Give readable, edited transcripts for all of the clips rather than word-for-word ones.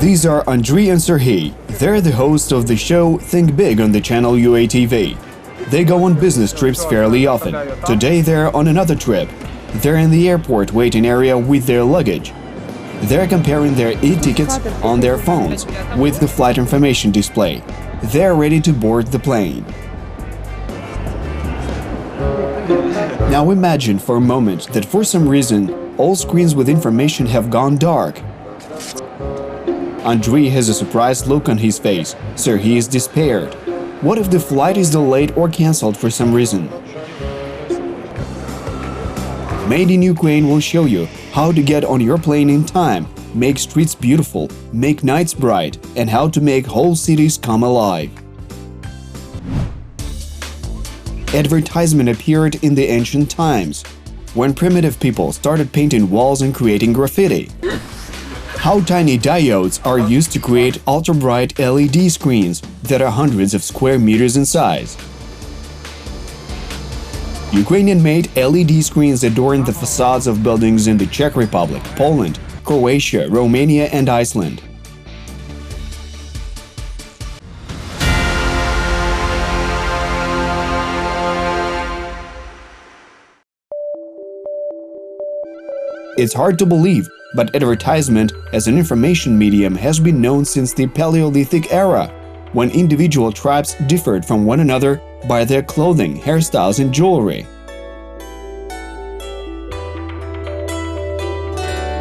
These are Andriy and Serhiy. They're the hosts of the show Think Big on the channel UATV. They go on business trips fairly often. Today they're on another trip. They're in the airport waiting area with their luggage. They're comparing their e-tickets on their phones with the flight information display. They're ready to board the plane. Now imagine for a moment that for some reason all screens with information have gone dark. Andriy has a surprised look on his face. Serhiy is despaired. What if the flight is delayed or cancelled for some reason? Made in Ukraine will show you how to get on your plane in time, make streets beautiful, make nights bright, and how to make whole cities come alive. Advertisement appeared in the ancient times, when primitive people started painting walls and creating graffiti. How tiny diodes are used to create ultra-bright LED screens that are hundreds of square meters in size. Ukrainian-made LED screens adorn the facades of buildings in the Czech Republic, Poland, Croatia, Romania and Iceland. It's hard to believe, but advertisement as an information medium has been known since the Paleolithic era, when individual tribes differed from one another by their clothing, hairstyles and jewelry.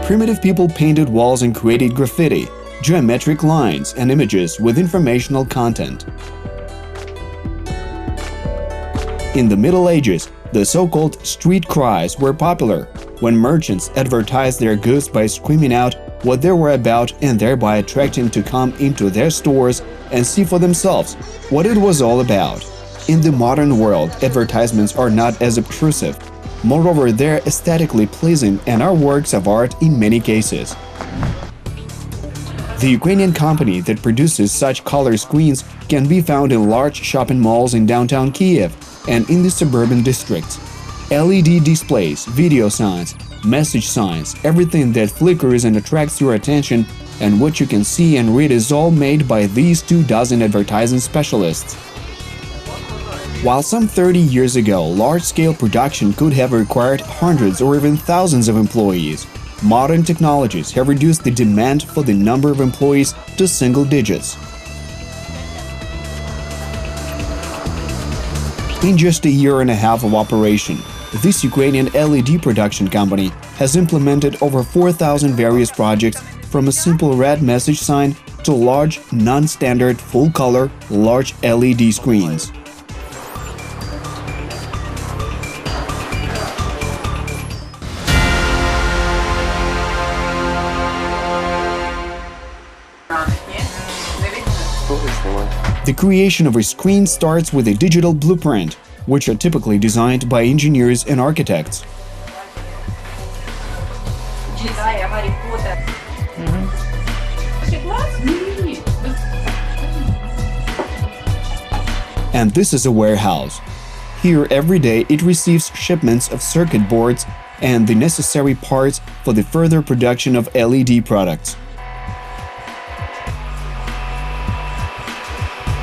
Primitive people painted walls and created graffiti, geometric lines and images with informational content. In the Middle Ages, the so-called street cries were popular, when merchants advertised their goods by screaming out what they were about and thereby attracting to come into their stores and see for themselves what it was all about. In the modern world, advertisements are not as obtrusive. Moreover, they're aesthetically pleasing and are works of art in many cases. The Ukrainian company that produces such color screens can be found in large shopping malls in downtown Kiev and in the suburban districts. LED displays, video signs, message signs, everything that flickers and attracts your attention and what you can see and read is all made by these 24 advertising specialists. While some 30 years ago, large-scale production could have required hundreds or even thousands of employees, modern technologies have reduced the demand for the number of employees to single digits. In just a year and a half of operation, this Ukrainian LED production company has implemented over 4,000 various projects, from a simple red message sign to large, non-standard, full-color, large LED screens. The creation of a screen starts with a digital blueprint, which are typically designed by engineers and architects. And this is a warehouse. Here, every day, it receives shipments of circuit boards and the necessary parts for the further production of LED products.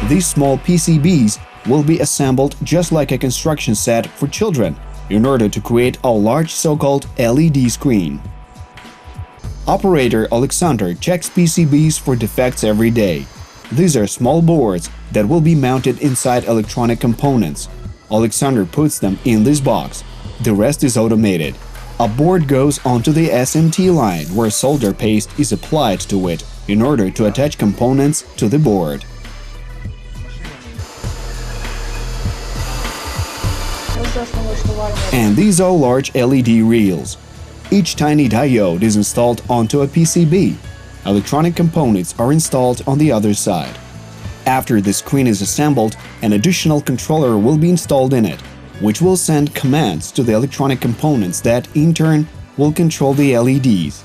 These small PCBs will be assembled just like a construction set for children in order to create a large so-called LED screen. Operator Alexander checks PCBs for defects every day. These are small boards that will be mounted inside electronic components. Alexander puts them in this box. The rest is automated. A board goes onto the SMT line where solder paste is applied to it in order to attach components to the board. And these are large LED reels. Each tiny diode is installed onto a PCB. Electronic components are installed on the other side. After the screen is assembled, an additional controller will be installed in it, which will send commands to the electronic components that, in turn, will control the LEDs.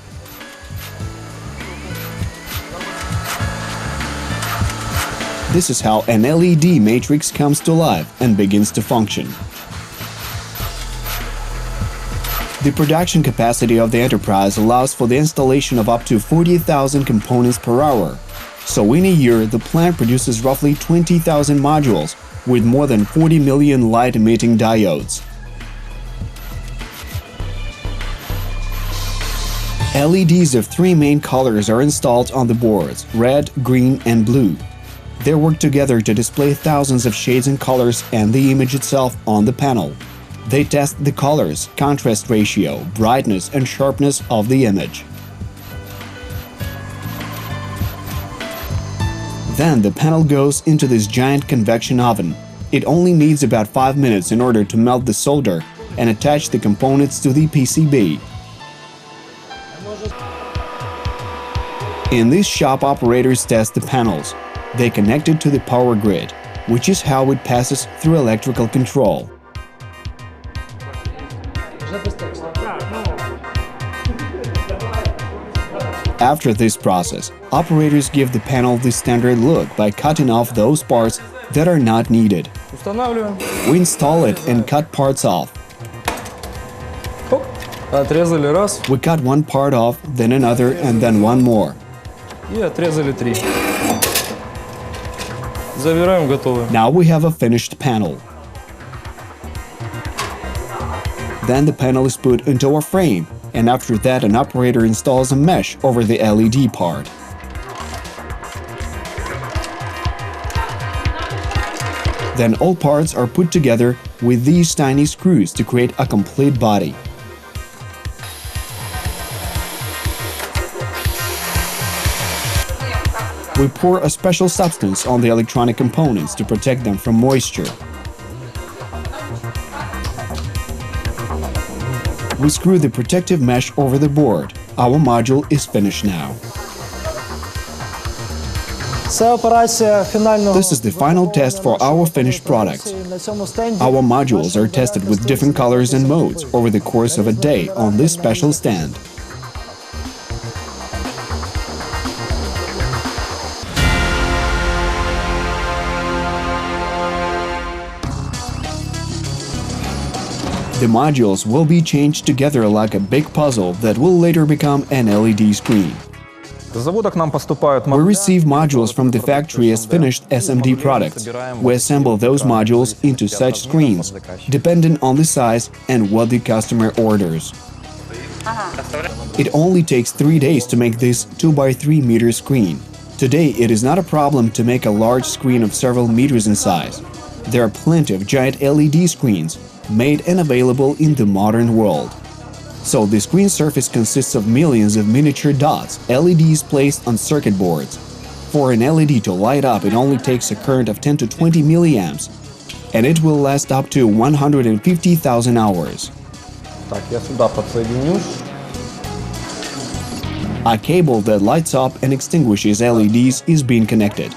This is how an LED matrix comes to life and begins to function. The production capacity of the enterprise allows for the installation of up to 40,000 components per hour. So in a year, the plant produces roughly 20,000 modules with more than 40 million light-emitting diodes. LEDs of three main colors are installed on the boards: red, green, and blue. They work together to display thousands of shades and colors and the image itself on the panel. They test the colors, contrast ratio, brightness, and sharpness of the image. Then the panel goes into this giant convection oven. It only needs about 5 minutes in order to melt the solder and attach the components to the PCB. In this shop, operators test the panels. They connect it to the power grid, which is how it passes through electrical control. After this process, operators give the panel the standard look by cutting off those parts that are not needed. We install it and cut parts off. We cut one part off, then another, and then one more. Now we have a finished panel. Then the panel is put into a frame, and after that an operator installs a mesh over the LED part. Then all parts are put together with these tiny screws to create a complete body. We pour a special substance on the electronic components to protect them from moisture. We screw the protective mesh over the board. Our module is finished now. This is the final test for our finished products. Our modules are tested with different colors and modes over the course of a day on this special stand. The modules will be changed together like a big puzzle that will later become an LED screen. We receive modules from the factory as finished SMD products. We assemble those modules into such screens, depending on the size and what the customer orders. It only takes 3 days to make this 2x3 meter screen. Today, it is not a problem to make a large screen of several meters in size. There are plenty of giant LED screens made and available in the modern world. So the screen surface consists of millions of miniature dots, LEDs placed on circuit boards. For an LED to light up, it only takes a current of 10 to 20 milliamps, and it will last up to 150,000 hours. A cable that lights up and extinguishes LEDs is being connected.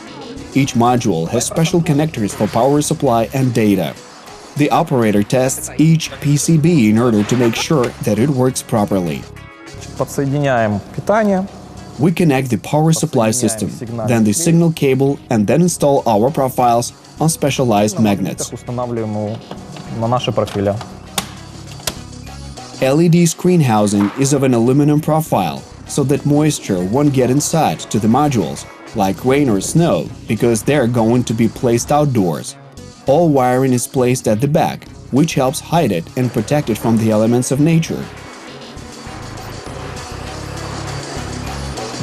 Each module has special connectors for power supply and data. The operator tests each PCB in order to make sure that it works properly. We connect the power supply system, then the signal cable, and then install our profiles on specialized magnets. LED screen housing is of an aluminum profile, so that moisture won't get inside to the modules, like rain or snow, because they're going to be placed outdoors. All wiring is placed at the back, which helps hide it and protect it from the elements of nature.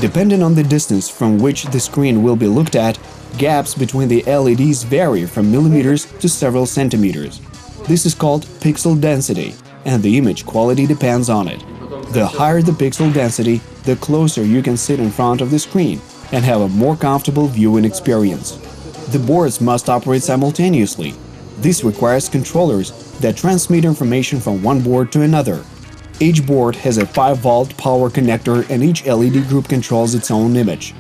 Depending on the distance from which the screen will be looked at, gaps between the LEDs vary from millimeters to several centimeters. This is called pixel density, and the image quality depends on it. The higher the pixel density, the closer you can sit in front of the screen and have a more comfortable viewing experience. The boards must operate simultaneously. This requires controllers that transmit information from one board to another. Each board has a 5-volt power connector and each LED group controls its own image.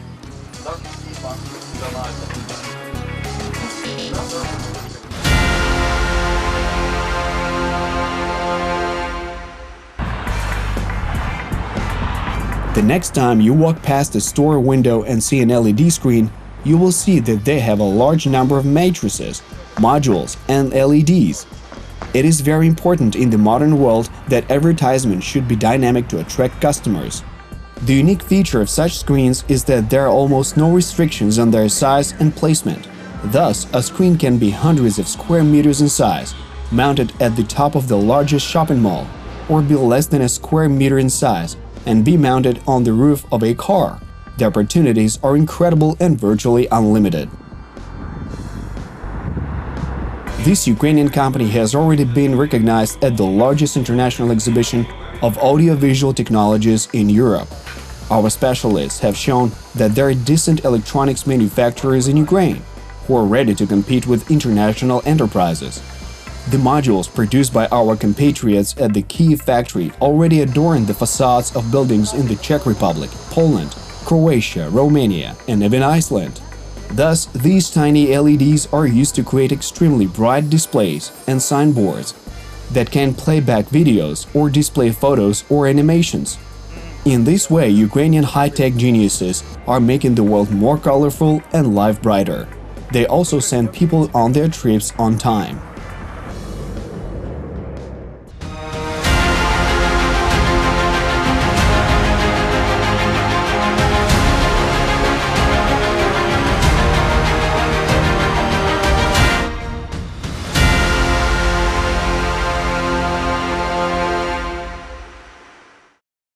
The next time you walk past a store window and see an LED screen, you will see that they have a large number of matrices, modules, and LEDs. It is very important in the modern world that advertisements should be dynamic to attract customers. The unique feature of such screens is that there are almost no restrictions on their size and placement. Thus, a screen can be hundreds of square meters in size, mounted at the top of the largest shopping mall, or be less than a square meter in size and be mounted on the roof of a car. The opportunities are incredible and virtually unlimited. This Ukrainian company has already been recognized at the largest international exhibition of audiovisual technologies in Europe. Our specialists have shown that there are decent electronics manufacturers in Ukraine who are ready to compete with international enterprises. The modules produced by our compatriots at the Kyiv factory already adorn the facades of buildings in the Czech Republic, Poland, Croatia, Romania, and even Iceland. Thus, these tiny LEDs are used to create extremely bright displays and signboards that can play back videos or display photos or animations. In this way, Ukrainian high-tech geniuses are making the world more colorful and life brighter. They also send people on their trips on time.